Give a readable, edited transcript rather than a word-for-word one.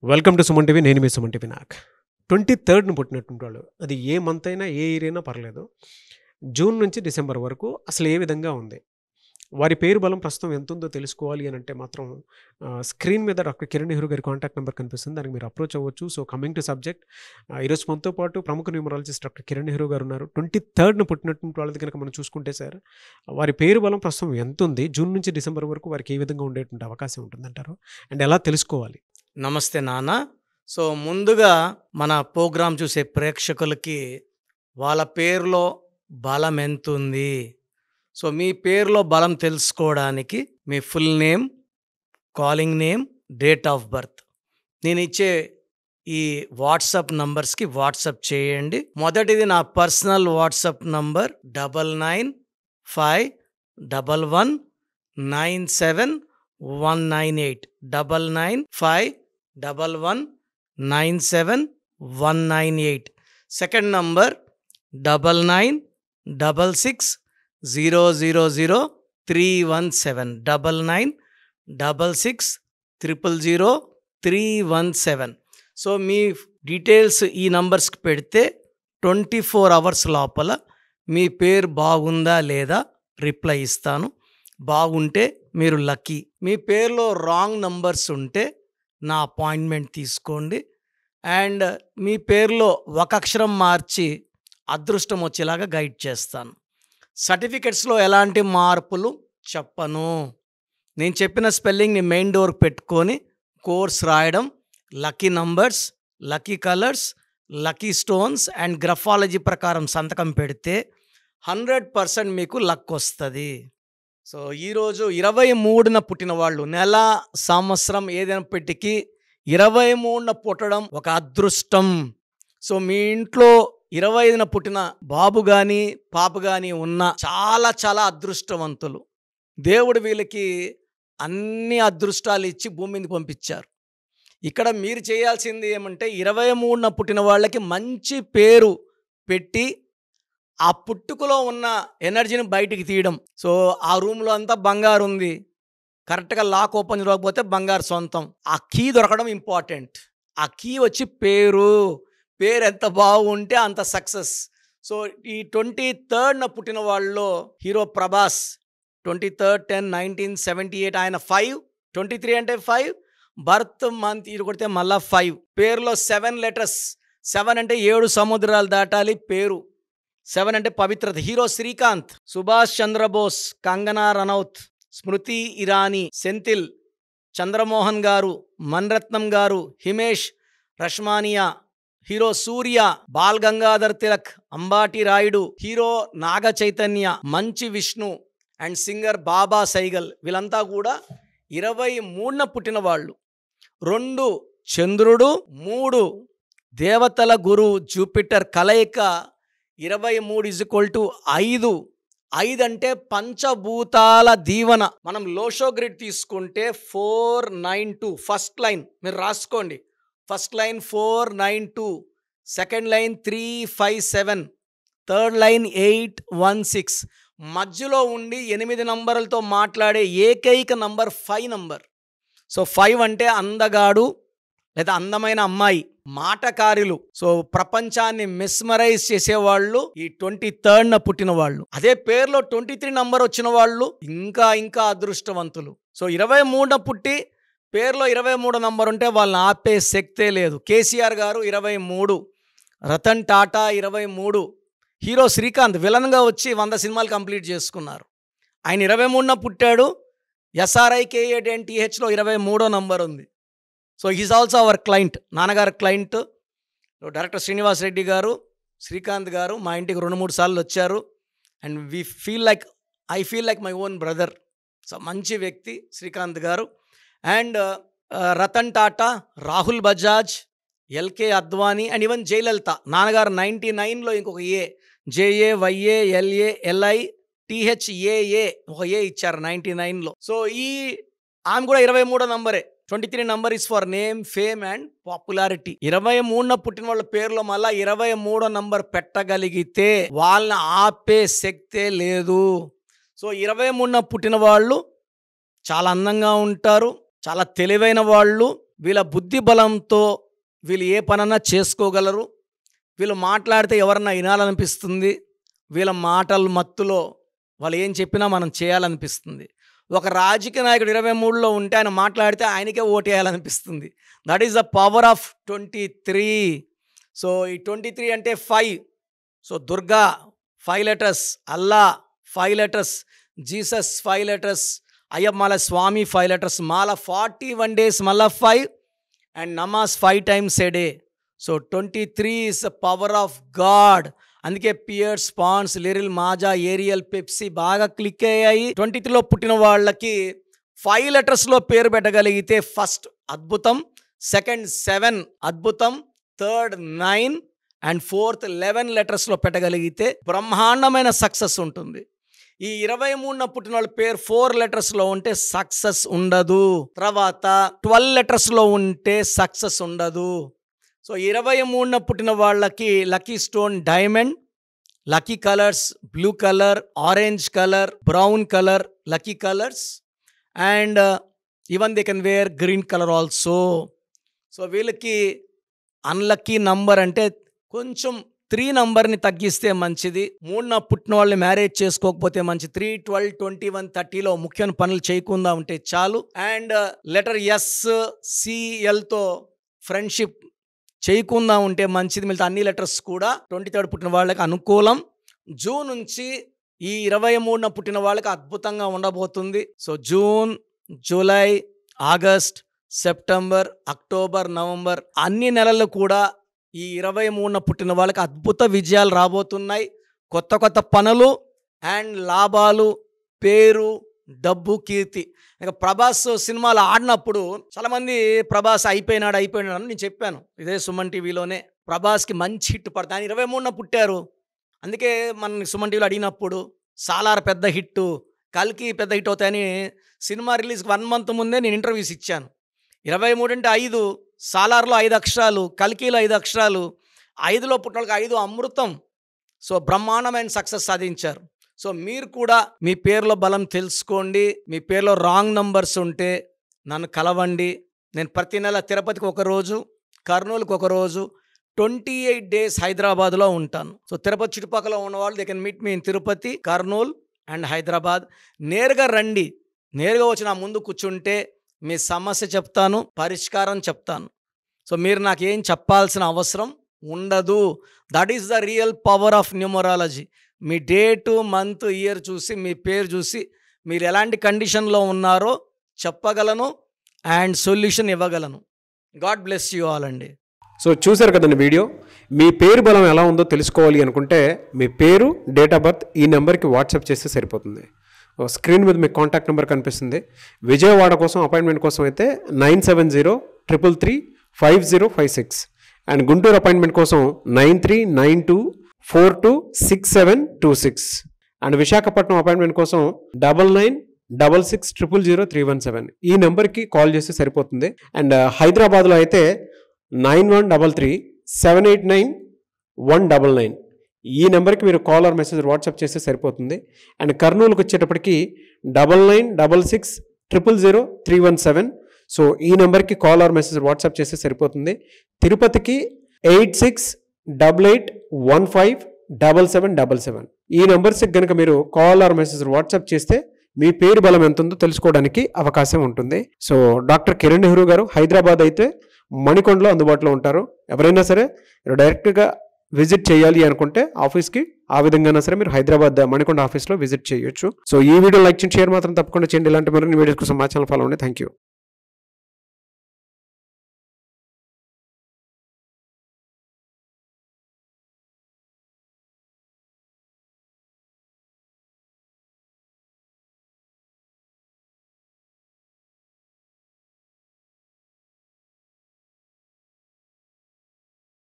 Welcome to Suman TV. నేను మీ Suman TV. నాకు 23న పుట్టినటువంటి వాళ్ళు, అది ఏ మంత్ అయినా ఏ ఇయర్ అయినా పర్లేదు. జూన్ నుంచి డిసెంబర్ వరకు అసలు ఏ విధంగా ఉంది, వారి పేరు బలం ప్రస్తుతం ఎంత ఉందో తెలుసుకోవాలి అని అంటే మాత్రం స్క్రీన్ మీద డాక్టర్ కిరణ్ నెహ్రూ గారి కాంటాక్ట్ నెంబర్ కనిపిస్తుంది, దానికి మీరు అప్రోచ్ అవ్వచ్చు. సో కమింగ్ టు సబ్జెక్ట్, ఈరోజు మనతో పాటు ప్రముఖ న్యూమరాలజిస్ట్ డాక్టర్ కిరణ్ నెహ్రూ గారు ఉన్నారు. 23న పుట్టినటువంటి వాళ్ళది కనుక మనం చూసుకుంటే సార్, వారి పేరు బలం ప్రస్తుతం ఎంత ఉంది, జూన్ నుంచి డిసెంబర్ వరకు వారికి ఏ విధంగా ఉండేటువంటి అవకాశం ఉంటుందంటారు, అండ్ ఎలా తెలుసుకోవాలి? నమస్తే నాన్న. సో ముందుగా మన ప్రోగ్రాం చూసే ప్రేక్షకులకి వాళ్ళ పేరులో బలం ఎంతుంది, సో మీ పేరులో బలం తెలుసుకోవడానికి మీ full name, calling name, date of birth నేను ఇచ్చే ఈ వాట్సాప్ నంబర్స్కి వాట్సాప్ చేయండి. మొదటిది నా personal WhatsApp number 9951197198 9951197198. Second number 9966000317 9966000317. So మీ డీటెయిల్స్ ఈ నంబర్స్కి పెడితే 24 అవర్స్ లోపల మీ పేరు బాగుందా లేదా రిప్లై ఇస్తాను. బాగుంటే మీరు లక్కీ. మీ పేరులో రాంగ్ నంబర్స్ ఉంటే నా అపాయింట్మెంట్ తీసుకోండి. అండ్ మీ పేరులో ఒక అక్షరం మార్చి అదృష్టం వచ్చేలాగా గైడ్ చేస్తాను. సర్టిఫికెట్స్లో ఎలాంటి మార్పులు చెప్పను. నేను చెప్పిన స్పెల్లింగ్ని మెయిన్ డోర్ పెట్టుకొని కోర్స్ రాయడం, lucky numbers, lucky colours, lucky stones and graphology ప్రకారం సంతకం పెడితే 100% మీకు లక్ వస్తుంది. సో ఈరోజు 23న పుట్టిన వాళ్ళు, నెల సంవత్సరం ఏదైనప్పటికీ 23న పుట్టడం ఒక అదృష్టం. సో మీ ఇంట్లో 25న పుట్టిన బాబు కానీ పాప కానీ ఉన్న చాలా చాలా అదృష్టవంతులు. దేవుడు వీళ్ళకి అన్ని అదృష్టాలు ఇచ్చి భూమి మీదకి పంపించారు. ఇక్కడ మీరు చేయాల్సింది ఏమంటే 23న పుట్టిన వాళ్ళకి మంచి పేరు పెట్టి ఆ పుట్టుకలో ఉన్న ఎనర్జీని బయటికి తీయడం. సో ఆ రూమ్లో అంతా బంగారు ఉంది, కరెక్ట్గా లాక్ ఓపెన్ చేయకపోతే బంగారు సొంతం. ఆ కీ దొరకడం ఇంపార్టెంట్. ఆ కీ వచ్చి పేరు ఎంత బాగుంటే అంత సక్సెస్. సో ఈ 23న పుట్టిన వాళ్ళలో హీరో ప్రభాస్ 23/10/1978 ఆయన 5, 23 అంటే 5, బర్త్ మంత్ ఇది కొడితే మళ్ళా 5. పేరులో 7 లెటర్స్. 7 అంటే 7 సముద్రాలు దాటాలి పేరు. 7 అంటే పవిత్రత. హీరో శ్రీకాంత్, సుభాష్ చంద్రబోస్, కంగనా రనౌత్, స్మృతి ఇరానీ, సెంథిల్, చంద్రమోహన్ గారు, మణిరత్నం గారు, హిమేష్ రష్మానియా, హీరో సూర్య, బాల్ గంగాధర్ తిలక్, అంబాటి రాయుడు, హీరో నాగ చైతన్య, మంచి విష్ణు అండ్ సింగర్ బాబా సైగల్. వీళ్ళంతా కూడా 23న పుట్టిన వాళ్ళు. 2 చంద్రుడు, 3 దేవతల గురు జూపిటర్ కలయిక 23 = 5. 5 అంటే పంచభూతాల దీవెన. మనం లోషో గ్రిడ్ తీసుకుంటే 492 ఫస్ట్ లైన్ మీరు రాసుకోండి. First line 492, second line 357, third line 816. మధ్యలో ఉండి 8 నంబర్లతో మాట్లాడే ఏకైక నంబర్ 5 నంబర్. సో 5 అంటే అందగాడు లేదా అందమైన అమ్మాయి, మాటకారులు. సో ప్రపంచాన్ని మెస్మరైజ్ చేసేవాళ్ళు ఈ 23న పుట్టిన వాళ్ళు. అదే పేరులో 23 నంబర్ వచ్చిన వాళ్ళు ఇంకా ఇంకా అదృష్టవంతులు. సో 23న పుట్టి పేరులో 23 నంబర్ ఉంటే వాళ్ళని ఆపే శక్తే లేదు. కేసీఆర్ గారు 23, రతన్ టాటా 23, హీరో శ్రీకాంత్ విలన్గా వచ్చి 100 సినిమాలు కంప్లీట్ చేసుకున్నారు. ఆయన 23న పుట్టాడు. SRIKANTHలో 23వ నంబర్ ఉంది. So he's also our client, నాన్నగారు క్లయింట్. డైరెక్టర్ శ్రీనివాస్ రెడ్డి గారు, శ్రీకాంత్ గారు మా ఇంటికి 2-3 సార్లు వచ్చారు. And I feel like my own brother. So మంచి వ్యక్తి Srikanth garu. And Ratan Tata, Rahul Bajaj, L K Advani and even Jayalalithaa. నాన్నగారు 99లో ఇంకొక JAYALALITHAA ఒక ఏ ఇచ్చారు 99లో. సో ఆమె కూడా 23వ నంబరే. 23 number is for name, fame and popularity. 23న పుట్టిన వాళ్ళ పేరులో మళ్ళీ 23వ నంబర్ పెట్టగలిగితే వాళ్ళని ఆపే శక్తే లేదు. సో 23న పుట్టిన వాళ్ళు చాలా అందంగా ఉంటారు, చాలా తెలివైన వాళ్ళు, వీళ్ళ బుద్ధి బలంతో వీళ్ళు ఏ పనన్నా చేసుకోగలరు. వీళ్ళు మాట్లాడితే ఎవరన్నా వినాలనిపిస్తుంది. వీళ్ళ మాటల మత్తులో వాళ్ళు ఏం చెప్పినా మనం చేయాలనిపిస్తుంది. ఒక రాజకీయ నాయకుడు 23లో ఉంటే ఆయన మాట్లాడితే ఆయనకే ఓటేయాలనిపిస్తుంది. That is the power of 23. So ఈ 23 అంటే 5. So Durga 5 letters, Allah 5 letters, Jesus 5 letters, అయ్యప్పమాల స్వామి 5 letters, మాల 41 days మళ్ళా 5 అండ్ నమాజ్ 5 times a day. So 23 is the power of God. అందుకే Pears, Ponds, Liril, Maaza, Ariel, Pepsi బాగా క్లిక్ అయ్యాయి. 23లో పుట్టిన వాళ్ళకి 5 letters పేరు పెట్టగలిగితే ఫస్ట్ అద్భుతం, సెకండ్ 7 అద్భుతం, థర్డ్ 9 అండ్ ఫోర్త్ 11 letters పెట్టగలిగితే బ్రహ్మాండమైన సక్సెస్ ఉంటుంది. ఈ 23న పుట్టిన వాళ్ళ పేరు 4 letters ఉంటే సక్సెస్ ఉండదు. తర్వాత 12 letters ఉంటే సక్సెస్ ఉండదు. సో 23న పుట్టిన వాళ్ళకి lucky stone diamond, lucky colours blue colour, orange colour, brown colour lucky colours and even they can wear green colour also. So వీళ్ళకి అన్లక్కీ నంబర్ అంటే కొంచెం 3 నంబర్ని తగ్గిస్తే మంచిది. 3న పుట్టిన వాళ్ళని మ్యారేజ్ చేసుకోకపోతే మంచిది. 3, 12, 21, 30లో ముఖ్యమైన పనులు చేయకుండా ఉంటే చాలు. అండ్ లెటర్ SCLతో ఫ్రెండ్షిప్ చేయకుండా ఉంటే మంచిది. మిగతా అన్ని లెటర్స్ కూడా 23 పుట్టిన వాళ్ళకి అనుకూలం. జూన్ నుంచి ఈ 23న పుట్టిన వాళ్ళకి అద్భుతంగా ఉండబోతుంది. So June, July, August, September, October, November అన్ని నెలల్లో కూడా ఈ 23న పుట్టిన వాళ్ళకి అద్భుత విజయాలు రాబోతున్నాయి. కొత్త కొత్త పనులు అండ్ లాభాలు, పేరు, డబ్బు, కీర్తి. ఇక ప్రభాస్ సినిమాలు ఆడినప్పుడు చాలామంది ప్రభాస్ అయిపోయినాడు అని నేను చెప్పాను ఇదే సుమన్ టీవీలోనే. ప్రభాస్కి మంచి హిట్ పడుతుంది. ఆయన 23న పుట్టారు. అందుకే మన సుమన్ టీవీలో అడిగినప్పుడు సాలార్ పెద్ద హిట్, కల్కి పెద్ద హిట్ అవుతాయని సినిమా రిలీజ్కి 1 month ముందే నేను ఇంటర్వ్యూస్ ఇచ్చాను. 23 అంటే 5, సాలార్లో 5 అక్షరాలు, కల్కిలో 5 అక్షరాలు, 5లో పుట్టిన వాళ్ళకి 5 అమృతం. సో బ్రహ్మాండమైన సక్సెస్ సాధించారు. సో మీరు కూడా మీ పేరులో బలం తెలుసుకోండి. మీ పేరులో రాంగ్ నంబర్స్ ఉంటే నన్ను కలవండి. నేను ప్రతి నెల తిరుపతికి ఒక రోజు, కర్నూలుకి ఒక రోజు, 28 days హైదరాబాద్లో ఉంటాను. సో తిరుపతి చుట్టుపక్కల ఉన్నవాళ్ళు they can meet me in Tirupati, Kurnool and Hyderabad. నేరుగా రండి. నేరుగా వచ్చి నా ముందు కూర్చుంటే మీ సమస్య చెప్తాను, పరిష్కారం చెప్తాను. సో మీరు నాకేం చెప్పాల్సిన అవసరం ఉండదు. That is the real power of numerology. Me date, month, year చూసి, మీ పేరు చూసి మీరు ఎలాంటి కండిషన్లో ఉన్నారో చెప్పగలను అండ్ సొల్యూషన్ ఇవ్వగలను. గాడ్ బ్లెస్ యూ ఆల్ అండి. సో చూశారు కదండి వీడియో. మీ పేరు బలం ఎలా ఉందో తెలుసుకోవాలి అనుకుంటే మీ పేరు, డేట్ ఆఫ్ బర్త్ ఈ నెంబర్కి వాట్సాప్ చేస్తే సరిపోతుంది. స్క్రీన్ మీద మీకు కాంటాక్ట్ నెంబర్ కనిపిస్తుంది. విజయవాడ కోసం అపాయింట్మెంట్ కోసం అయితే 9703335056 అండ్ గుంటూరు అపాయింట్మెంట్ కోసం 9392426726 అండ్ విశాఖపట్నం అపాయింట్మెంట్ కోసం 9966600317 ఈ నెంబర్కి కాల్ చేస్తే సరిపోతుంది. అండ్ హైదరాబాద్లో అయితే 9133789199 ఈ నెంబర్కి మీరు కాల్ ఆర్ మెసేజ్ వాట్సాప్ చేస్తే సరిపోతుంది. అండ్ కర్నూలుకి వచ్చేటప్పటికి 9966000317 సో ఈ నెంబర్కి కాల్ ఆర్ మెసేజ్ వాట్సాప్ చేస్తే సరిపోతుంది. తిరుపతికి 8688157777 ఈ నెంబర్స్కి కనుక మీరు కాల్ ఆర్ మెసేజ్ వాట్సాప్ చేస్తే మీ పేరు బలం ఎంత ఉందో తెలుసుకోవడానికి అవకాశం ఉంటుంది. సో డాక్టర్ కిరణ్ నెహ్రూ గారు హైదరాబాద్ అయితే మణికొండలో అందుబాటులో ఉంటారు. ఎవరైనా సరే డైరెక్ట్గా విజిట్ చేయాలి అనుకుంటే ఆఫీస్కి ఆ విధంగా సరే మీరు హైదరాబాద్ మణికొండ ఆఫీస్లో విజిట్ చేయొచ్చు. సో ఈ వీడియో లైక్ చేయండి, షేర్ మాత్రం తప్పకుండా చేయండి. ఇలాంటి మరిన్ని వీడియోస్ కోసం మా ఛానల్ ఫాలో అవ్వండి. Thank you.